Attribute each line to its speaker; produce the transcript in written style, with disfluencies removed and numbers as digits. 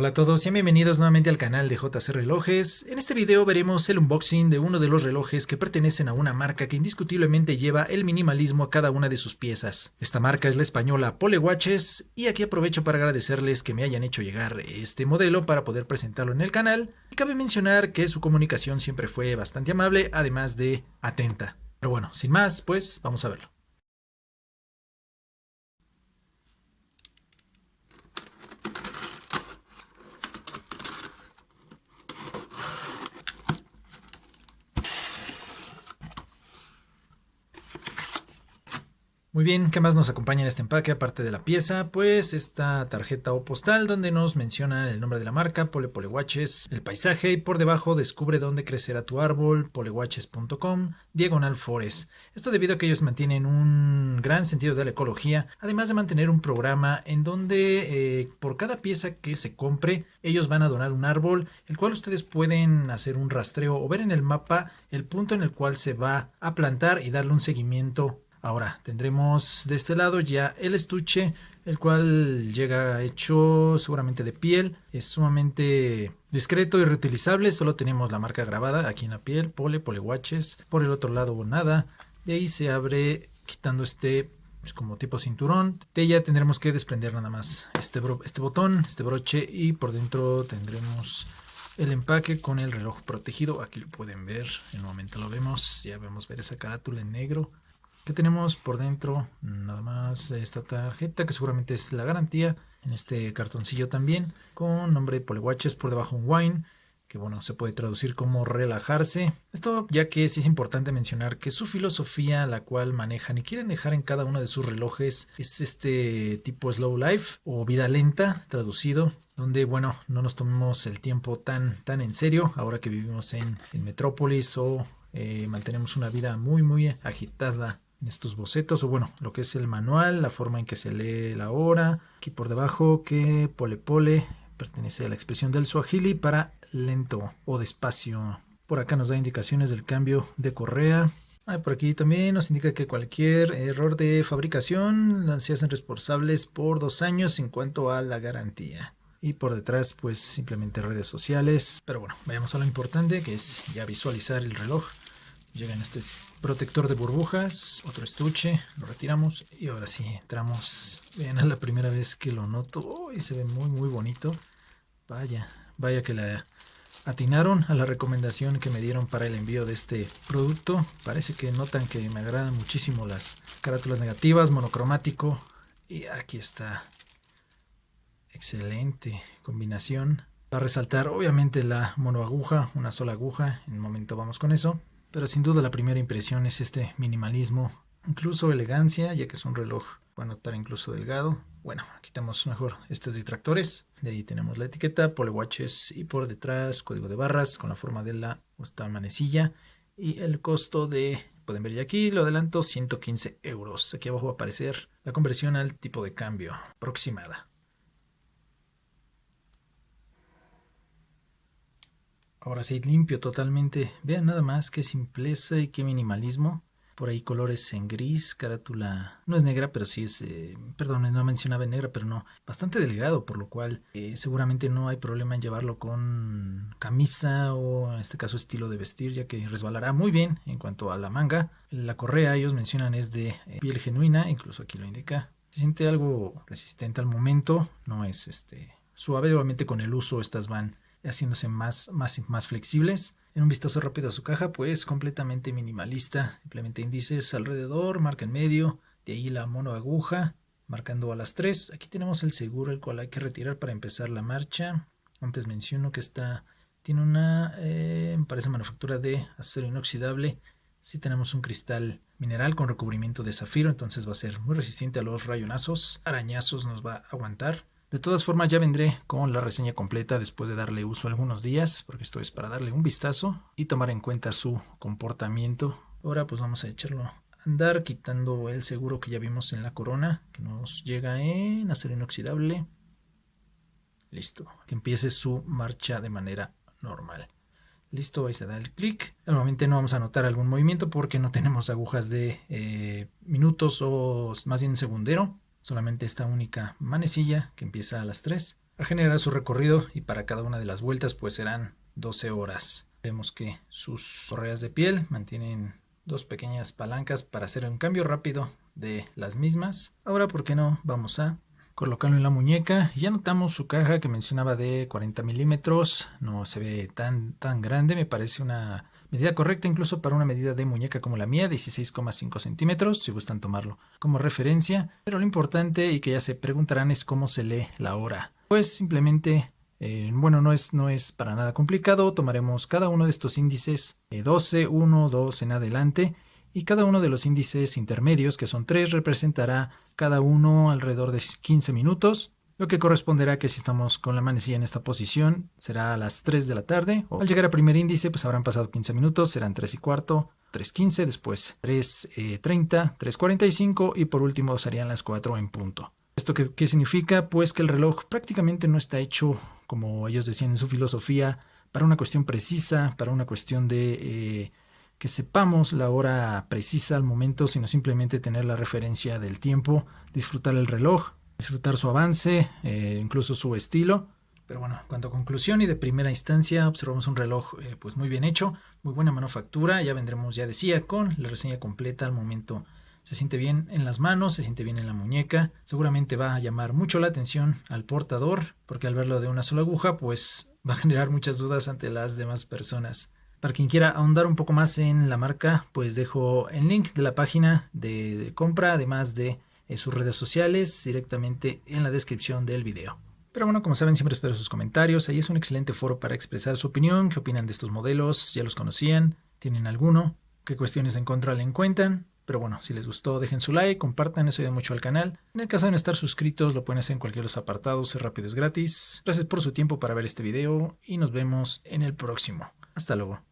Speaker 1: Hola a todos y bienvenidos nuevamente al canal de JC Relojes. En este video veremos el unboxing de uno de los relojes que pertenecen a una marca que indiscutiblemente lleva el minimalismo a cada una de sus piezas. Esta marca es la española Pole Watches y aquí aprovecho para agradecerles que me hayan hecho llegar este modelo para poder presentarlo en el canal. Y cabe mencionar que su comunicación siempre fue bastante amable, además de atenta. Pero bueno, sin más, pues vamos a verlo. Muy bien, ¿qué más nos acompaña en este empaque aparte de la pieza? Pues esta tarjeta o postal donde nos menciona el nombre de la marca, Pole Watches, el paisaje y por debajo descubre dónde crecerá tu árbol, polewatches.com, diagonal forest. Esto debido a que ellos mantienen un gran sentido de la ecología, además de mantener un programa en donde por cada pieza que se compre, ellos van a donar un árbol, el cual ustedes pueden hacer un rastreo o ver en el mapa el punto en el cual se va a plantar y darle un seguimiento. Ahora tendremos de este lado ya el estuche, el cual llega hecho seguramente de piel. Es sumamente discreto y reutilizable. Solo tenemos la marca grabada aquí en la piel, Pole Watches. Por el otro lado nada. De ahí se abre quitando este pues como tipo cinturón. De ella tendremos que desprender nada más este botón, este broche, y por dentro tendremos el empaque con el reloj protegido. Aquí lo pueden ver, en un momento lo vemos. Ya vemos ver esa carátula en negro. ¿Qué tenemos por dentro? Nada más esta tarjeta que seguramente es la garantía. En este cartoncillo también con nombre de Pole Watches, por debajo un wine, que bueno, se puede traducir como relajarse. Esto ya que sí es importante mencionar que su filosofía, la cual manejan y quieren dejar en cada uno de sus relojes, es este tipo slow life o vida lenta traducido, donde bueno, no nos tomemos el tiempo tan en serio ahora que vivimos en Metrópolis o mantenemos una vida muy agitada. En estos bocetos, o bueno, lo que es el manual, la forma en que se lee la hora. Aquí por debajo que Pole pertenece a la expresión del Swahili para lento o despacio. Por acá nos da indicaciones del cambio de correa. Por aquí también nos indica que cualquier error de fabricación se hacen responsables por 2 años en cuanto a la garantía. Y por detrás pues simplemente redes sociales. Pero bueno, vayamos a lo importante, que es ya visualizar el reloj. Llega en este protector de burbujas, otro estuche, lo retiramos y ahora sí entramos. Vean, es la primera vez que lo noto. Y se ve muy bonito. Vaya que la atinaron a la recomendación que me dieron para el envío de este producto. Parece que notan que me agradan muchísimo las carátulas negativas, monocromático. Y aquí está. Excelente combinación. Va a resaltar obviamente la monoaguja, una sola aguja. En un momento vamos con eso. Pero sin duda la primera impresión es este minimalismo, incluso elegancia, ya que es un reloj, puede notar incluso delgado. Bueno, quitamos mejor estos distractores. De ahí tenemos la etiqueta, Pole Watches, y por detrás código de barras con la forma de esta manecilla. Y el costo pueden ver ya aquí, lo adelanto, 115 euros. Aquí abajo va a aparecer la conversión al tipo de cambio aproximada. Ahora sí, limpio totalmente. Vean nada más qué simpleza y qué minimalismo. Por ahí colores en gris, carátula no es negra, pero sí es, perdón, no mencionaba en negra, pero no, bastante delgado, por lo cual seguramente no hay problema en llevarlo con camisa o en este caso estilo de vestir, ya que resbalará muy bien. En cuanto a la manga, la correa ellos mencionan es de piel genuina, incluso aquí lo indica. Se siente algo resistente al momento, no es suave. Obviamente con el uso estas van haciéndose más flexibles. En un vistazo rápido a su caja, pues completamente minimalista. Simplemente índices alrededor, marca en medio, de ahí la mono aguja, marcando a las 3. Aquí tenemos el seguro, el cual hay que retirar para empezar la marcha. Antes menciono que tiene una, parece manufactura de acero inoxidable. Si tenemos un cristal mineral con recubrimiento de zafiro, entonces va a ser muy resistente a los rayonazos, arañazos nos va a aguantar. De todas formas ya vendré con la reseña completa después de darle uso algunos días, porque esto es para darle un vistazo y tomar en cuenta su comportamiento. Ahora pues vamos a echarlo a andar quitando el seguro que ya vimos en la corona, que nos llega en acero inoxidable. Listo, que empiece su marcha de manera normal. Listo, ahí se da el clic. Normalmente no vamos a notar algún movimiento porque no tenemos agujas de minutos o más bien segundero. Solamente esta única manecilla que empieza a las 3. a generar su recorrido y para cada una de las vueltas pues serán 12 horas. Vemos que sus correas de piel mantienen dos pequeñas palancas para hacer un cambio rápido de las mismas. Ahora, ¿por qué no? Vamos a colocarlo en la muñeca. Ya notamos su caja que mencionaba de 40 milímetros. No se ve tan grande. Me parece una medida correcta incluso para una medida de muñeca como la mía, 16,5 centímetros, si gustan tomarlo como referencia. Pero lo importante y que ya se preguntarán es cómo se lee la hora. Pues simplemente, bueno, no es para nada complicado. Tomaremos cada uno de estos índices, 12, 1, 2 en adelante. Y cada uno de los índices intermedios, que son 3, representará cada uno alrededor de 15 minutos, lo que corresponderá que si estamos con la manecilla en esta posición será a las 3 de la tarde. Al llegar al primer índice pues habrán pasado 15 minutos, serán 3 y cuarto, 3:15, después 3:30, 3:45 y por último serían las 4 en punto. ¿Esto qué significa? Pues que el reloj prácticamente no está hecho, como ellos decían en su filosofía, para una cuestión precisa, para una cuestión de que sepamos la hora precisa al momento, sino simplemente tener la referencia del tiempo, disfrutar el reloj, disfrutar su avance, incluso su estilo. Pero bueno, en cuanto a conclusión y de primera instancia, observamos un reloj pues muy bien hecho, muy buena manufactura. Ya vendremos, ya decía, con la reseña completa al momento. Se siente bien en las manos, se siente bien en la muñeca. Seguramente va a llamar mucho la atención al portador, porque al verlo de una sola aguja, pues va a generar muchas dudas ante las demás personas. Para quien quiera ahondar un poco más en la marca, pues dejo el link de la página de compra, además de sus redes sociales, directamente en la descripción del video. Pero bueno, como saben, siempre espero sus comentarios. Ahí es un excelente foro para expresar su opinión. ¿Qué opinan de estos modelos? ¿Ya los conocían? ¿Tienen alguno? ¿Qué cuestiones en contra le encuentran? Pero bueno, si les gustó, dejen su like, compartan, eso ayuda mucho al canal. En el caso de no estar suscritos, lo pueden hacer en cualquiera de los apartados, es rápido, es gratis. Gracias por su tiempo para ver este video y nos vemos en el próximo. Hasta luego.